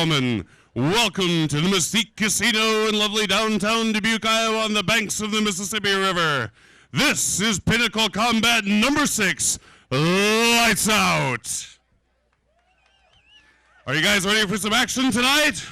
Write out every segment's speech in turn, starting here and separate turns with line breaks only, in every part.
gentlemen, welcome to the Mystique Casino in lovely downtown Dubuque, Iowa on the banks of the Mississippi River. This is Pinnacle Combat number 6, Lights Out. Are you guys ready for some action tonight?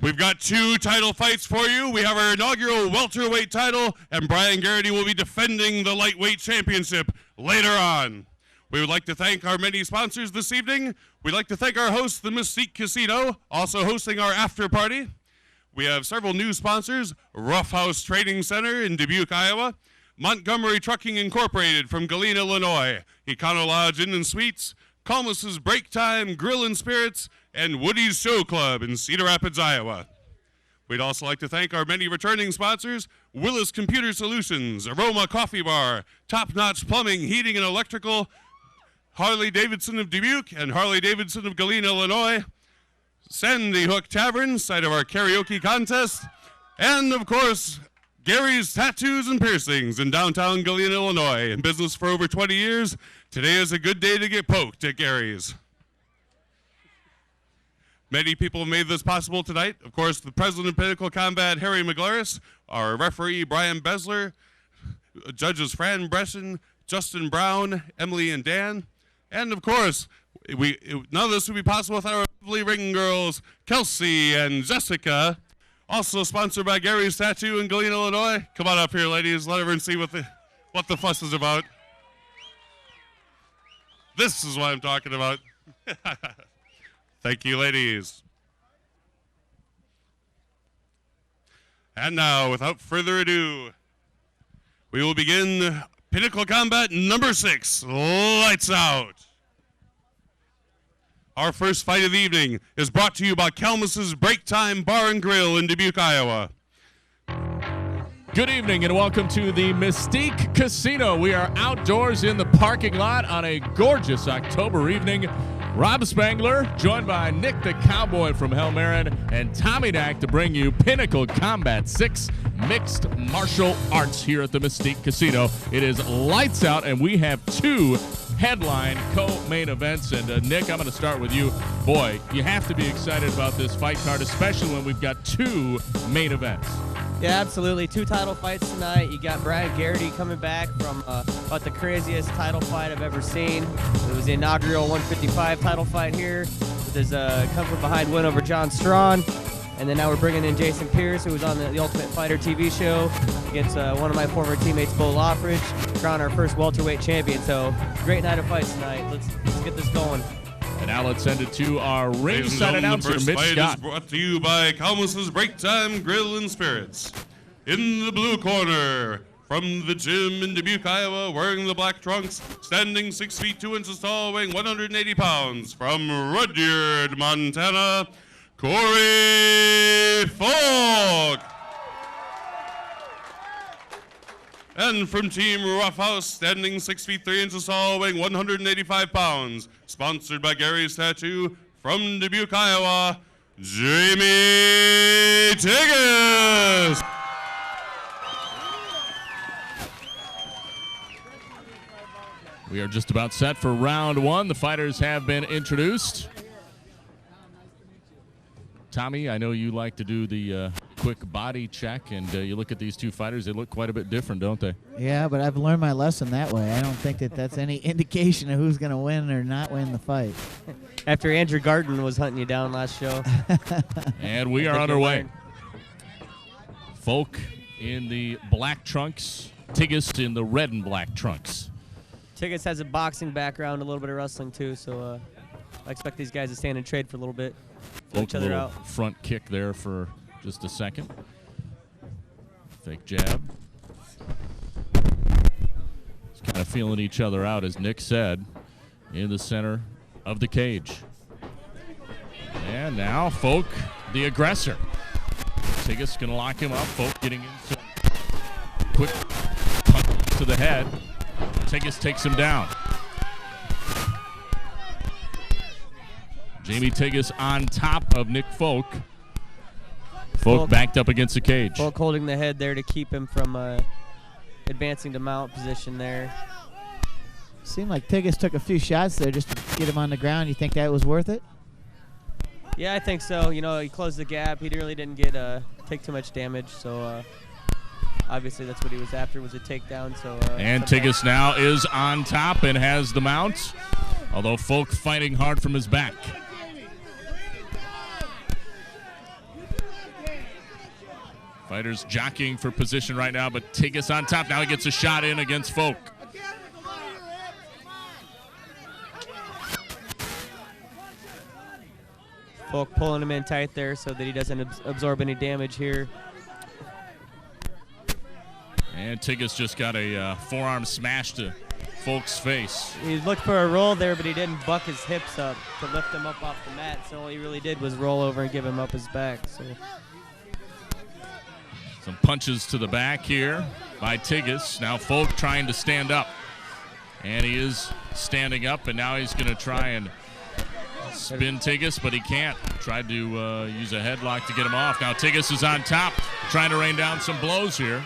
We've got 2 title fights for you. We have our inaugural welterweight title, and Brian Garrity will be defending the lightweight championship later on. We would like to thank our many sponsors this evening. We'd like to thank our host, the Mystique Casino, also hosting our after party. We have several new sponsors: Rough House Training Center in Dubuque, Iowa, Montgomery Trucking Incorporated from Galena, Illinois, Econo Lodge Inn and Suites, Calmus's Break Time Grill and Spirits, and Woody's Show Club in Cedar Rapids, Iowa. We'd also like to thank our many returning sponsors: Willis Computer Solutions, Aroma Coffee Bar, Top Notch Plumbing, Heating and Electrical, Harley Davidson of Dubuque and Harley Davidson of Galena, Illinois, Sandy Hook Tavern, site of our karaoke contest, and of course, Gary's Tattoos and Piercings in downtown Galena, Illinois. In business for over 20 years, today is a good day to get poked at Gary's. Many people have made this possible tonight. Of course, the president of Pinnacle Combat, Harry McGlaris, our referee, Brian Besler, judges Fran Bresson, Justin Brown, Emily and Dan, and of course, none of this would be possible without our lovely ring girls, Kelsey and Jessica. Also sponsored by Gary's Tattoo in Galena, Illinois. Come on up here, ladies. Let everyone see what the fuss is about. This is what I'm talking about. Thank you, ladies. And now, without further ado, we will begin Pinnacle Combat number 6, Lights Out. Our first fight of the evening is brought to you by Calmus's Break Time Bar and Grill in Dubuque, Iowa.
Good evening and welcome to the Mystique Casino. We are outdoors in the parking lot on a gorgeous October evening. Rob Spangler, joined by Nick the Cowboy from Helmaren, and Tommy Dack to bring you Pinnacle Combat 6 Mixed Martial Arts here at the Mystique Casino. It is lights out, and we have 2 headline co-main events. And Nick, I'm going to start with you. Boy, you have to be excited about this fight card, especially when we've got 2 main events.
Yeah, absolutely. 2 title fights tonight. You got Brian Garrity coming back from about the craziest title fight I've ever seen. It was the inaugural 155 title fight here with his come from behind win over John Strawn. And then now we're bringing in Jason Pierce, who was on the Ultimate Fighter TV show against one of my former teammates, Bo Loffridge, crown our first welterweight champion. So great night of fights tonight. Let's get this going.
And now let's send it to our ringside announcer, Mitch Scott.
The first fight is brought to you by Calmus's Break Time Grill and Spirits. In the blue corner, from the gym in Dubuque, Iowa, wearing the black trunks, standing 6 feet 2 inches tall, weighing 180 pounds, from Rudyard, Montana, Corey Falk. And from Team Roughhouse, standing 6 feet 3 inches tall, weighing 185 pounds, sponsored by Gary's Tattoo, from Dubuque, Iowa, Jamie Tigges.
We are just about set for round 1. The fighters have been introduced. Tommy, I know you like to do the quick body check, and you look at these 2 fighters, they look quite a bit different, don't they?
Yeah, but I've learned my lesson that way. I don't think that that's any indication of who's going to win or not win the fight.
After Andrew Garden was hunting you down last show.
And we are underway. Folk in the black trunks, Tigges in the red and black trunks.
Tigges has a boxing background, a little bit of wrestling too, so I expect these guys to stand and trade for a little bit.
Folk, a little front kick there for just a second. Fake jab. Just kind of feeling each other out, as Nick said, in the center of the cage. And now Folk, the aggressor. Tigges going to lock him up. Folk getting in some quick punch to the head. Tigges takes him down. Jamie Tigges on top of Nick Folk. Folk backed up against the cage.
Folk holding the head there to keep him from advancing to mount position there.
Seemed like Tigges took a few shots there just to get him on the ground. You think that was worth it?
Yeah, I think so. You know, he closed the gap. He really didn't get take too much damage, so obviously that's what he was after, was a takedown. So
and Tigges now is on top and has the mount, although Folk fighting hard from his back. Fighters jockeying for position right now, but Tigges on top. Now he gets a shot in against Folk.
Folk pulling him in tight there so that he doesn't absorb any damage here.
And Tigges just got a forearm smash to Folk's face.
He looked for a roll there, but he didn't buck his hips up to lift him up off the mat. So all he really did was roll over and give him up his back. So
some punches to the back here by Tigges. Now Folk trying to stand up. And he is standing up, and now he's going to try and spin Tigges, but he can't. Tried to use a headlock to get him off. Now Tigges is on top, trying to rain down some blows here.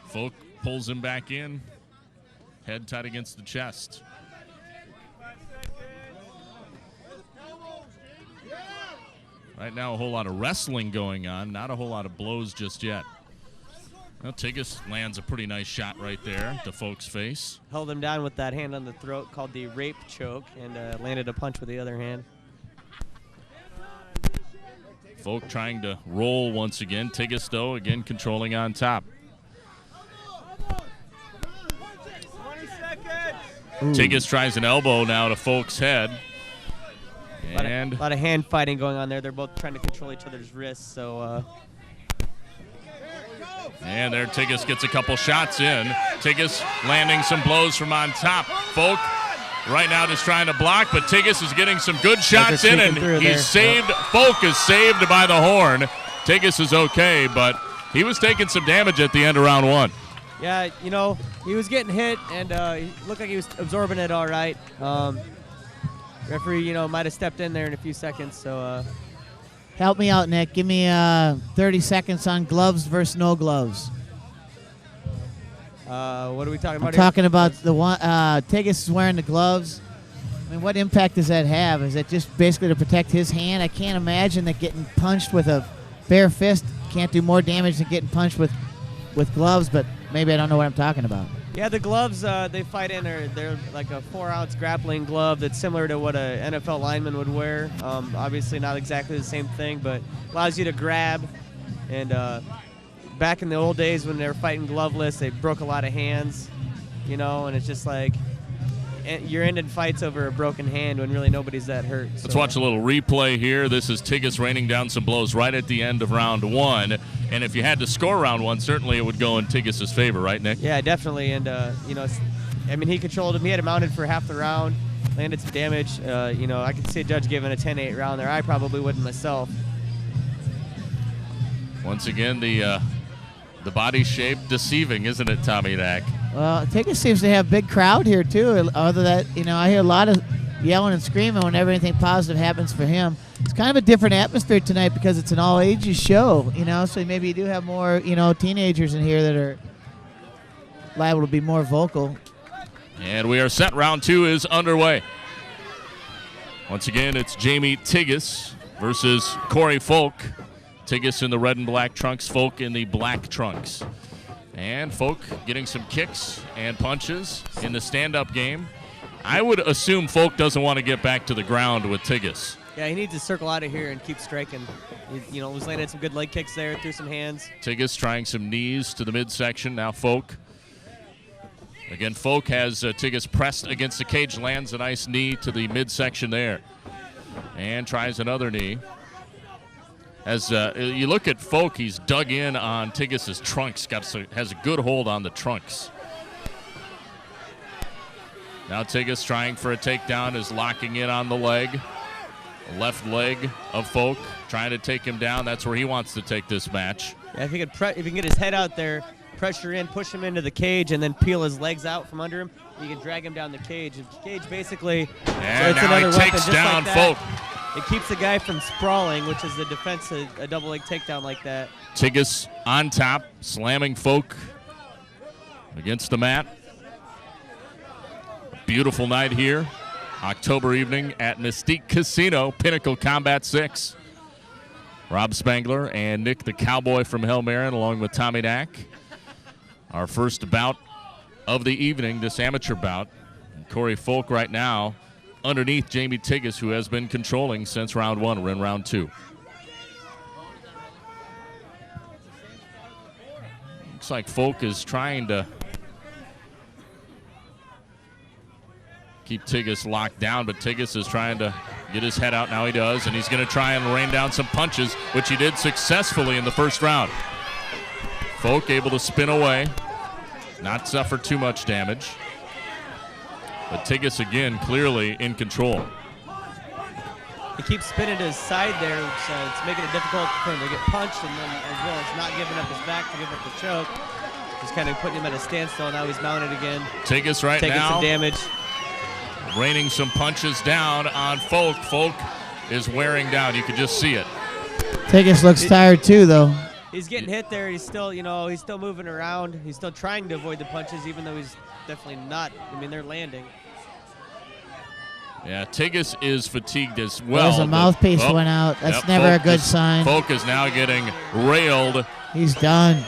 Folk pulls him back in, head tight against the chest. Right now, a whole lot of wrestling going on, not a whole lot of blows just yet. Well, Tigges lands a pretty nice shot right there to Folk's face.
Held him down with that hand on the throat called the rape choke, and landed a punch with the other hand.
Folk trying to roll once again. Tigges, though, again controlling on top.
20 seconds.
Tigges tries an elbow now to Folk's head. And
a lot of hand fighting going on there. They're both trying to control each other's wrists, so
and there Tigges gets a couple shots in. Tigges landing some blows from on top. Folk right now just trying to block, but Tigges is getting some good shots in, and he's saved. Yep. Folk is saved by the horn. Tigges is okay, but he was taking some damage at the end of round one.
Yeah, you know, he was getting hit, and he looked like he was absorbing it all right. Referee, you know, might have stepped in there in a few seconds, so
help me out, Nick. Give me 30 seconds on gloves versus no gloves.
What are we talking about?
I'm talking about the one. Tigges is wearing the gloves. I mean, what impact does that have? Is it just basically to protect his hand? I can't imagine that getting punched with a bare fist can't do more damage than getting punched with gloves, but maybe I don't know what I'm talking about.
Yeah, the gloves they fight in they're like a 4-ounce grappling glove that's similar to what an NFL lineman would wear. Obviously not exactly the same thing, but allows you to grab. And back in the old days when they were fighting gloveless, they broke a lot of hands, you know, and it's just like you're ending fights over a broken hand when really nobody's that hurt.
Let's watch a little replay here. This is Tigges raining down some blows right at the end of round one. And if you had to score round one, certainly it would go in Tigges' favor, right, Nick?
Yeah, definitely. And, you know, I mean, he controlled him. He had him mounted for half the round, landed some damage. You know, I could see a judge giving a 10-8 round there. I probably wouldn't myself.
Once again, the body shape deceiving, isn't it, Tommy Nack?
Well, Tigges seems to have a big crowd here, too. Other than that, you know, I hear a lot of yelling and screaming whenever anything positive happens for him. It's kind of a different atmosphere tonight because it's an all-ages show, you know, so maybe you do have more, you know, teenagers in here that are liable to be more vocal.
And we are set. Round two is underway. Once again, it's Jamie Tigges versus Corey Folk. Tigges in the red and black trunks, Folk in the black trunks. And Folk getting some kicks and punches in the stand-up game. I would assume Folk doesn't want to get back to the ground with Tigges.
Yeah, he needs to circle out of here and keep striking. You know, was landing some good leg kicks there, threw some hands.
Tigges trying some knees to the midsection. Now Folk. Again, Folk has Tigges pressed against the cage, lands a nice knee to the midsection there. And tries another knee. As you look at Folk, he's dug in on Tigges' trunks, has a good hold on the trunks. Now Tigges trying for a takedown, is locking in on the leg. The left leg of Folk, trying to take him down. That's where he wants to take this match.
Yeah, if he can get his head out there, pressure in, push him into the cage, and then peel his legs out from under him, you can drag him down the cage. And the cage basically,
and now he takes down Folk.
It keeps the guy from sprawling, which is the defense, a double leg takedown like that.
Tigges on top, slamming Folk against the mat. Beautiful night here October evening at Mystique Casino, Pinnacle Combat 6. Rob Spangler and Nick the Cowboy from Hell Marin, along with Tommy Knack. Our first bout of the evening, this amateur bout. And Corey Folk right now underneath Jamie Tigges, who has been controlling since round 1. We're in round 2. Looks like Folk is trying to keep Tigges locked down, but Tigges is trying to get his head out. Now he does, and he's going to try and rain down some punches, which he did successfully in the first round. Folk able to spin away, not suffer too much damage. But Tigges again clearly in control.
He keeps spinning to his side there, so it's making it difficult for him to get punched, and then as well as not giving up his back to give up the choke. Just kind of putting him at a standstill. Now he's mounted again.
Tigges right
taking
now
some damage.
Raining some punches down on Folk. Folk is wearing down. You can just see it.
Tigges looks tired too, though.
He's getting hit there. He's still, he's still moving around. He's still trying to avoid the punches, even though he's definitely not. I mean, they're landing.
Yeah, Tigges is fatigued as well.
There's a mouthpiece went out. That's never a good sign.
Folk is now getting railed.
He's done.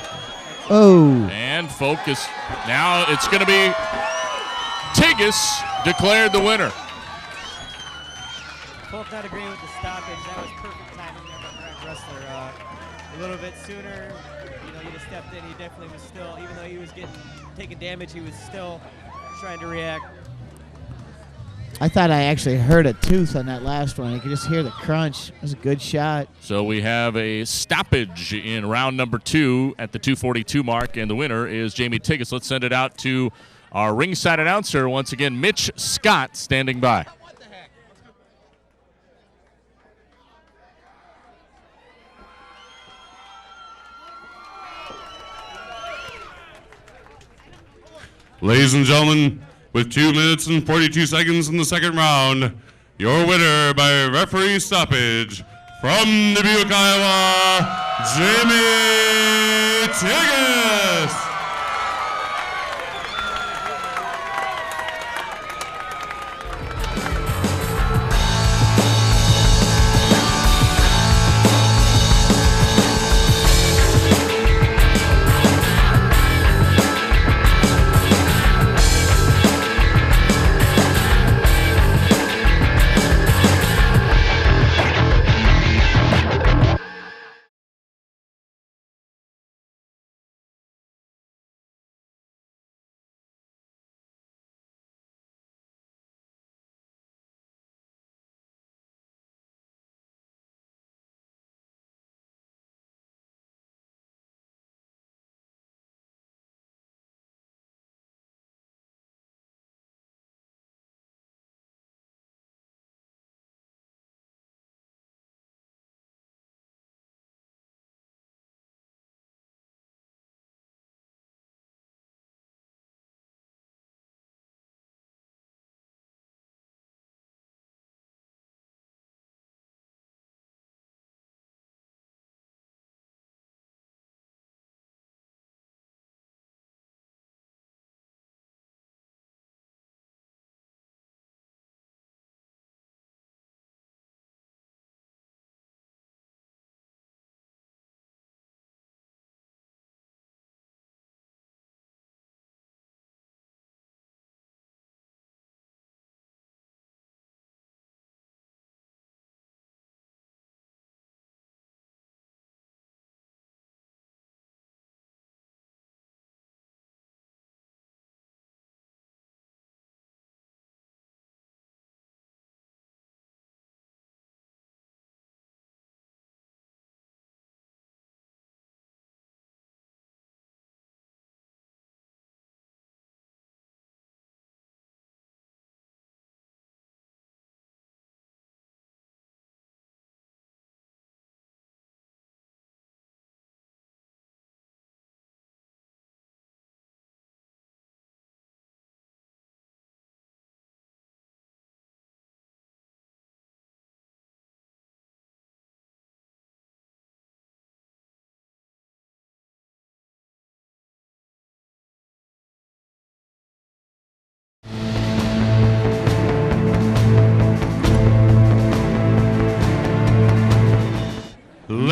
Oh.
And Folk is now, it's going to be Tigges declared the winner.
Folk not agreeing with the stoppage. That was perfect timing there by Brad Wrestler. A little bit sooner, he'd have stepped in. He definitely was still, even though he was taking damage, he was still trying to react.
I thought I actually heard a tooth on that last one. You could just hear the crunch. It was a good shot.
So we have a stoppage in round number 2 at the 2:42 mark, and the winner is Jamie Tigges. Let's send it out to our ringside announcer, once again, Mitch Scott, standing by.
Ladies and gentlemen, with 2 minutes and 42 seconds in the second round, your winner by referee stoppage from Dubuque, Iowa, Jamie Tigges.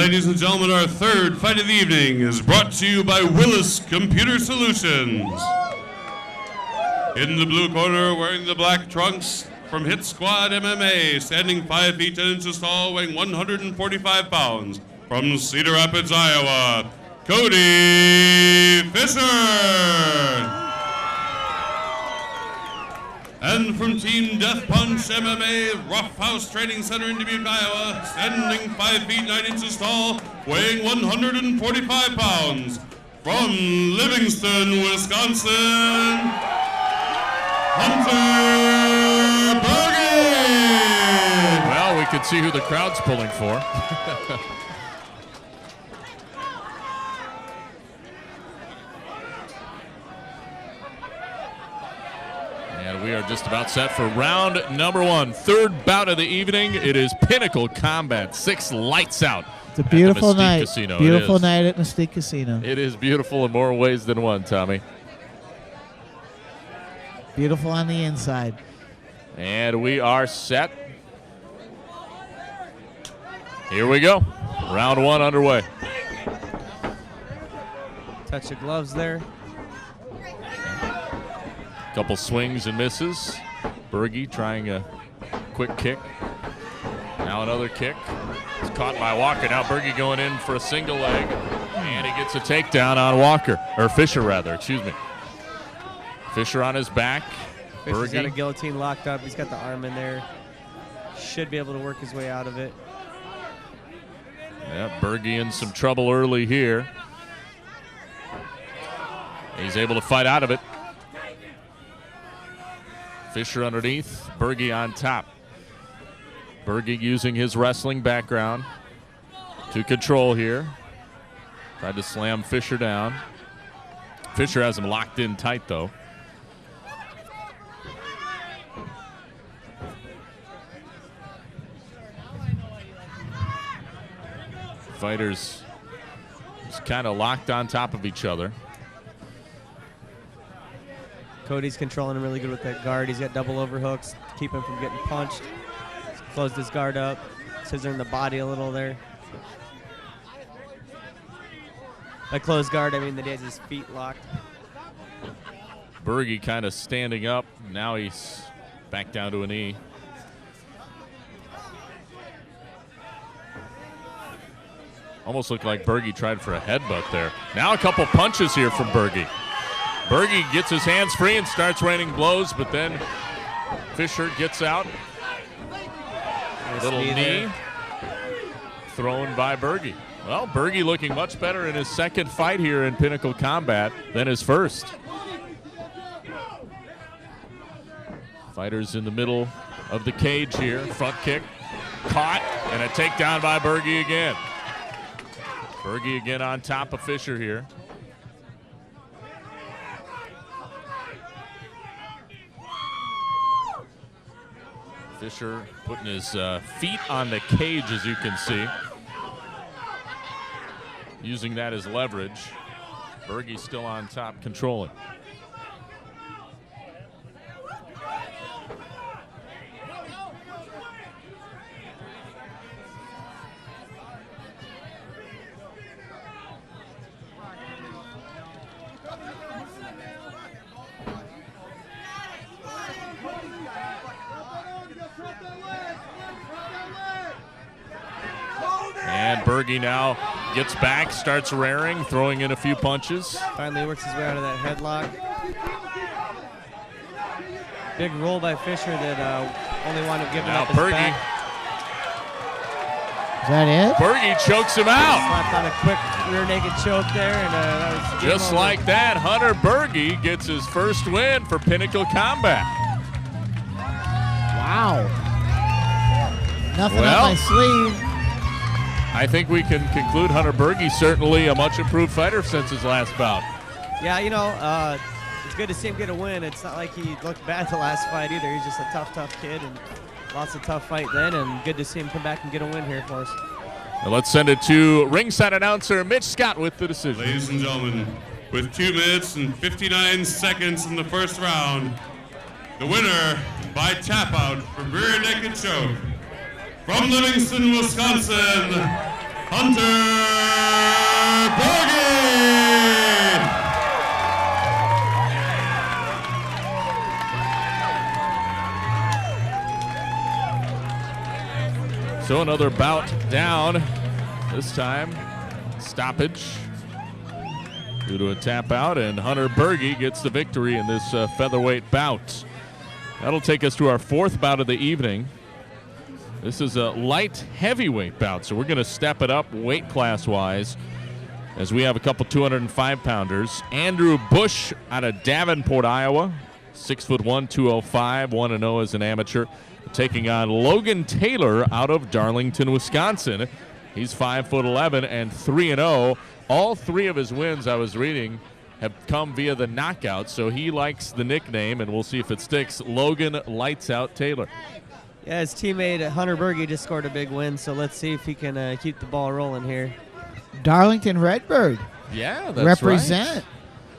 ladies and gentlemen, our third fight of the evening is brought to you by Willis Computer Solutions. In the blue corner, wearing the black trunks, from Hit Squad MMA, standing 5 feet 10 inches tall, weighing 145 pounds, from Cedar Rapids, Iowa, Cody Fisher. And from Team Death Punch MMA, Rough House Training Center in Dubuque, Iowa, standing 5 feet 9 inches tall, weighing 145 pounds, from Livingston, Wisconsin, Hunter Bergen.
Well, we can see who the crowd's pulling for. And we are just about set for round number 1. Third bout of the evening. It is Pinnacle Combat 6 lights out.
It's a beautiful night.
Casino.
Beautiful night at Mystique Casino.
It is beautiful in more ways than one, Tommy.
Beautiful on the inside.
And we are set. Here we go. Round 1 underway.
Touch of gloves there.
Couple swings and misses. Berge trying a quick kick. Now another kick. It's caught by Walker. Now Berge going in for a single leg. And he gets a takedown on Walker. Or Fisher, rather. Excuse me. Fisher on his back.
Fisher's got a guillotine locked up. He's got the arm in there. Should be able to work his way out of it.
Yeah, Berge in some trouble early here. He's able to fight out of it. Fisher underneath, Berge on top. Berge using his wrestling background to control here. Tried to slam Fisher down. Fisher has him locked in tight, though. Fighters just kind of locked on top of each other.
Cody's controlling him really good with that guard. He's got double overhooks to keep him from getting punched. He's closed his guard up, scissoring the body a little there. By closed guard, I mean that he has his feet locked.
Berge kind of standing up. Now he's back down to a knee. Almost looked like Berge tried for a headbutt there. Now a couple punches here from Berge. Berge gets his hands free and starts raining blows, but then Fisher gets out.
Nice
Little knee thrown by Berge. Well, Berge looking much better in his second fight here in Pinnacle Combat than his first. Fighters in the middle of the cage here. Front kick, caught, and a takedown by Berge again. Berge again on top of Fisher here. Fisher putting his feet on the cage, as you can see. Using that as leverage. Berge still on top, controlling. And Berge now gets back, starts raring, throwing in a few punches.
Finally works his way out of that headlock. Big roll by Fisher that only wound up giving up his
Berge.
back.
Is that it?
Berge chokes him out.
Slapped on a quick rear naked choke there, and that was game
Just
over.
like that, Hunter Berge gets his first win for Pinnacle Combat.
Wow. Nothing
Well,
on my sleeve.
I think we can conclude Hunter Berge certainly a much improved fighter since his last bout.
Yeah, you know, it's good to see him get a win. It's not like he looked bad the last fight either. He's just a tough kid, and lots of tough fight then, and good to see him come back and get a win here for us.
Now let's send it to ringside announcer Mitch Scott with the decision.
Ladies and gentlemen, with 2 minutes and 59 seconds in the first round, the winner by tap out from rear naked choke, from Livingston, Wisconsin, Hunter Berge.
So another bout down. This time, stoppage due to a tap out, and Hunter Berge gets the victory in this featherweight bout. That'll take us to our fourth bout of the evening. This is a light heavyweight bout, so we're going to step it up weight class-wise as we have a couple 205-pounders. Andrew Bush out of Davenport, Iowa, 6'1", 205, 1-0 as an amateur, taking on Logan Taylor out of Darlington, Wisconsin. He's 5'11" and 3-0. All three of his wins, I was reading, have come via the knockout, so he likes the nickname, and we'll see if it sticks. Logan Lights Out Taylor.
Yeah, his teammate Hunter Berge just scored a big win, so let's see if he can keep the ball rolling here.
Darlington Redbird.
Yeah, that's
represent.
Right.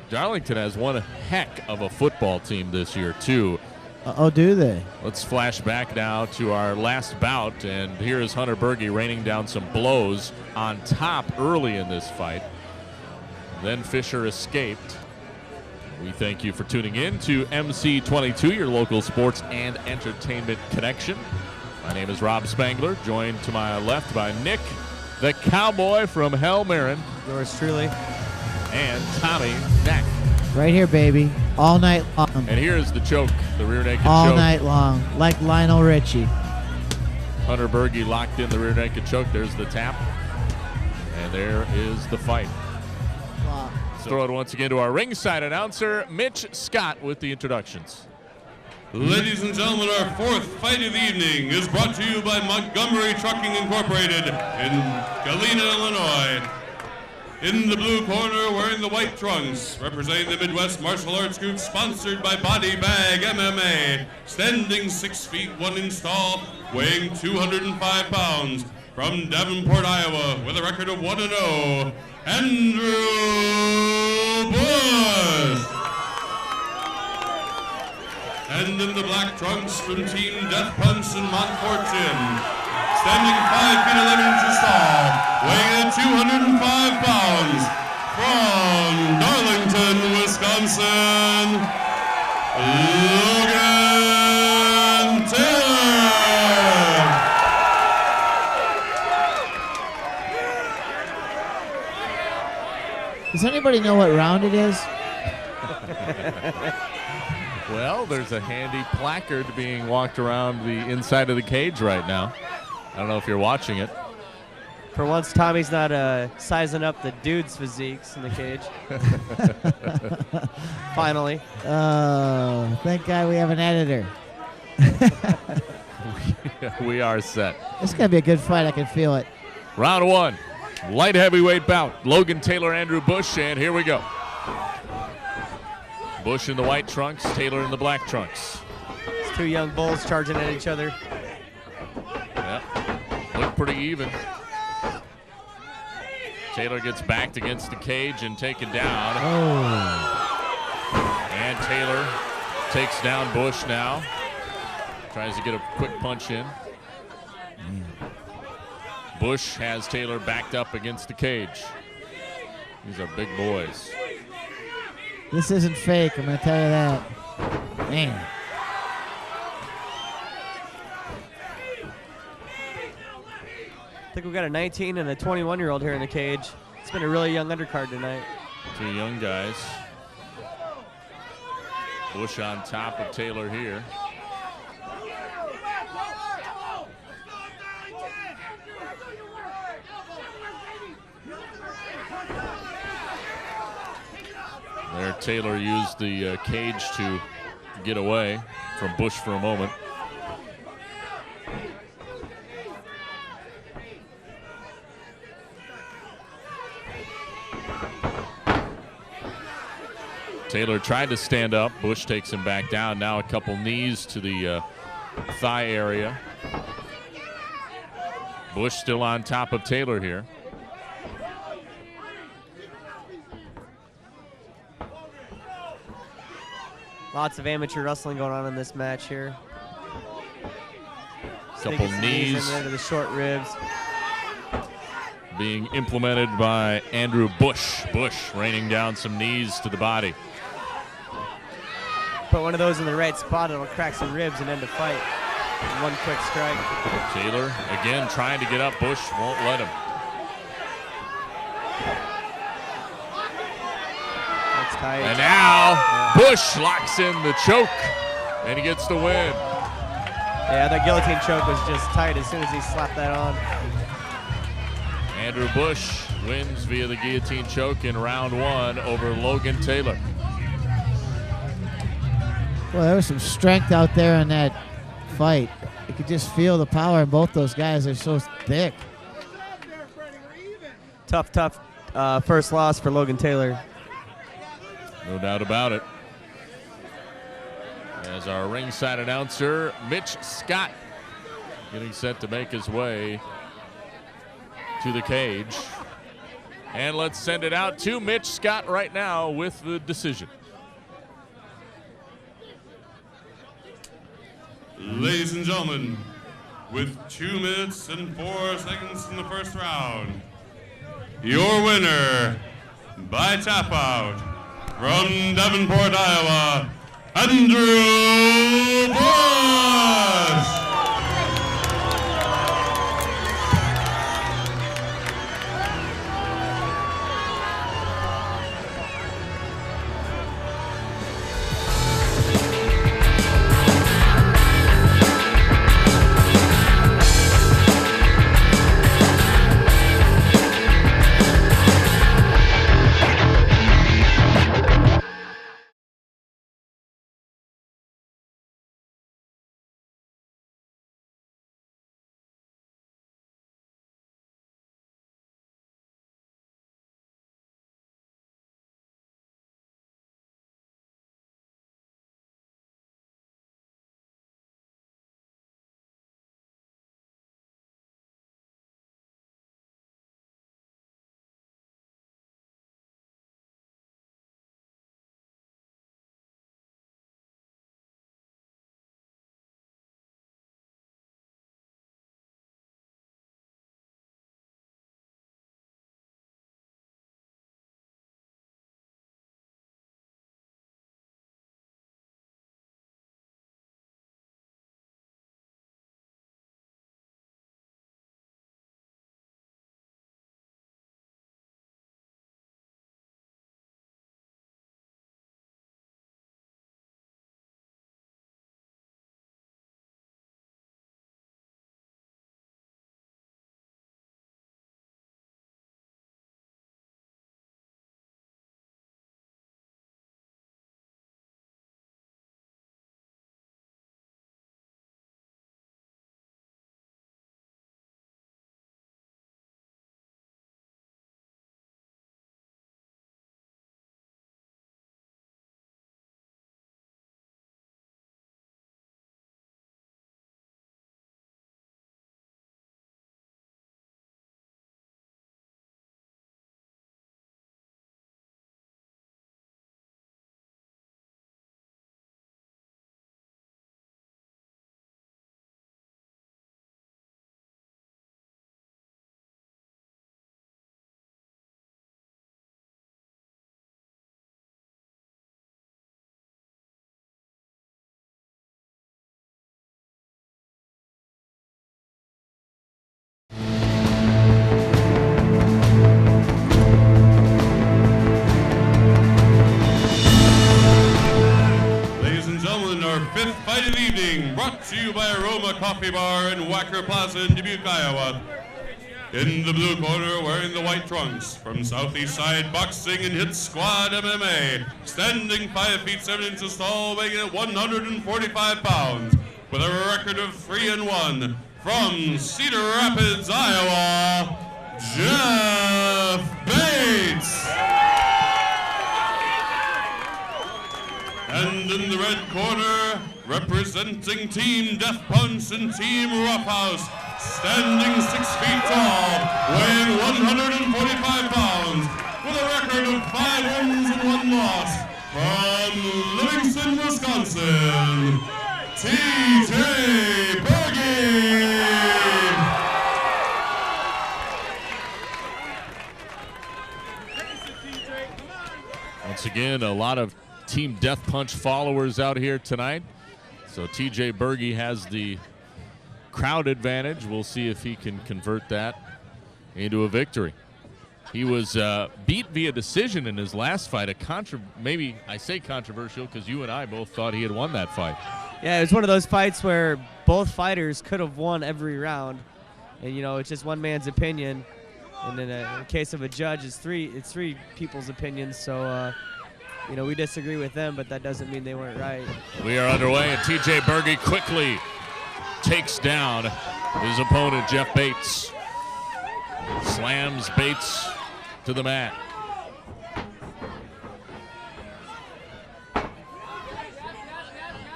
Darlington has one heck of a football team this year, too.
Oh, do they?
Let's flash back now to our last bout, and here is Hunter Berge raining down some blows on top early in this fight. Then Fisher escaped. We thank you for tuning in to MC22, your local sports and entertainment connection. My name is Rob Spangler, joined to my left by Nick, the Cowboy from Hell Marin.
Yours truly.
And Tommy Neck.
Right here, baby. All night long.
And here's the choke, the rear naked
All
choke.
night long, like Lionel Richie.
Hunter Berge locked in the rear naked choke. There's the tap. And there is the fight.
Wow.
Let's throw it once again to our ringside announcer, Mitch Scott, with the introductions.
Ladies and gentlemen, our fourth fight of the evening is brought to you by Montgomery Trucking Incorporated in Galena, Illinois. In the blue corner, wearing the white trunks, representing the Midwest Martial Arts Group, sponsored by Body Bag MMA, standing 6 feet 1 inch tall, weighing 205 pounds, from Davenport, Iowa, with a record of 1-0, Andrew Bush. And in the black trunks from Team Death Punch and Montfortune, standing 5 feet 11 inches tall, weighing in 205 pounds, from Darlington, Wisconsin, Logan Taylor.
Does anybody know what round it is?
Well, there's a handy placard being walked around the inside of the cage right now. I don't know if you're watching it.
For once, Tommy's not sizing up the dudes' physiques in the cage. Finally.
Oh, thank God we have an editor.
We are set.
This is going to be a good fight. I can feel it.
Round one, light heavyweight bout. Logan Taylor, Andrew Bush, and here we go. Bush in the white trunks, Taylor in the black trunks.
It's two young bulls charging at each other.
Yep, look pretty even. Taylor gets backed against the cage and taken down.
Oh.
And Taylor takes down Bush now. Tries to get a quick punch in. Bush has Taylor backed up against the cage. These are big boys.
This isn't fake, I'm going to tell you that. Man.
I think we've got a 19 and a 21-year-old here in the cage. It's been a really young undercard tonight.
Two young guys. Bush on top of Taylor here. There, Taylor used the cage to get away from Bush for a moment. Taylor tried to stand up. Bush takes him back down. Now a couple knees to the thigh area. Bush still on top of Taylor here.
Lots of amateur wrestling going on in this match here.
Couple knees.
Into the short ribs.
being implemented by Andrew Bush. Bush raining down some knees to the body.
Put one of those in the right spot, it'll crack some ribs and end the fight. One quick strike.
Taylor again trying to get up. Bush won't let him.
That's tight.
And now Bush locks in the choke, and he gets the win.
Yeah, that guillotine choke was just tight as soon as he slapped that on.
Andrew Bush wins via the guillotine choke in round 1 over Logan Taylor.
Well, there was some strength out there in that fight. You could just feel the power in both those guys. They're so thick.
Tough first loss for Logan Taylor.
No doubt about it. As our ringside announcer, Mitch Scott, getting set to make his way to the cage. And let's send it out to Mitch Scott right now with the decision.
Ladies and gentlemen, with 2 minutes and 4 seconds in the first round, your winner by tap out from Davenport, Iowa, Andrew Bush! Fifth fight of the evening, brought to you by Aroma Coffee Bar in Wacker Plaza in Dubuque, Iowa. In the blue corner, wearing the white trunks, from Southeast Side Boxing and Hit Squad MMA, standing 5 feet 7 inches tall, weighing at 145 pounds, with a record of 3-1, from Cedar Rapids, Iowa, Jeff Bates. And in the red corner, representing Team Death Punch and Team Roughhouse, standing 6 feet tall, weighing 145 pounds, with a record of 5 wins and 1 loss, from Livingston, Wisconsin, TJ Berge.
again, a lot of Team Death Punch followers out here tonight. So TJ Berge has the crowd advantage. We'll see if he can convert that into a victory. He was beat via decision in his last fight. Maybe I say controversial because you and I both thought he had won that fight.
Yeah, it was one of those fights where both fighters could have won every round. And, you know, it's just one man's opinion. And in a case of a judge, it's three people's opinions. So, you know, we disagree with them, but that doesn't mean they weren't right.
We are underway, and TJ Berge quickly takes down his opponent, Jeff Bates. Slams Bates to the mat.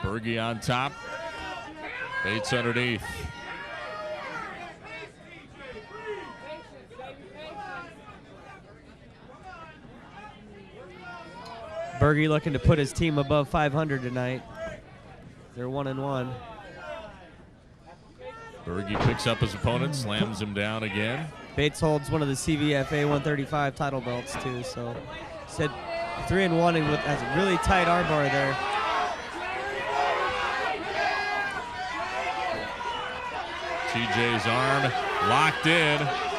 Berge on top. Bates underneath.
Berge looking to put his team above 500 tonight. They're 1-1.
Berge picks up his opponent, slams him down again.
Bates holds one of the CVFA 135 title belts too. So, said 3-1 and has a really tight armbar there.
TJ's arm locked in.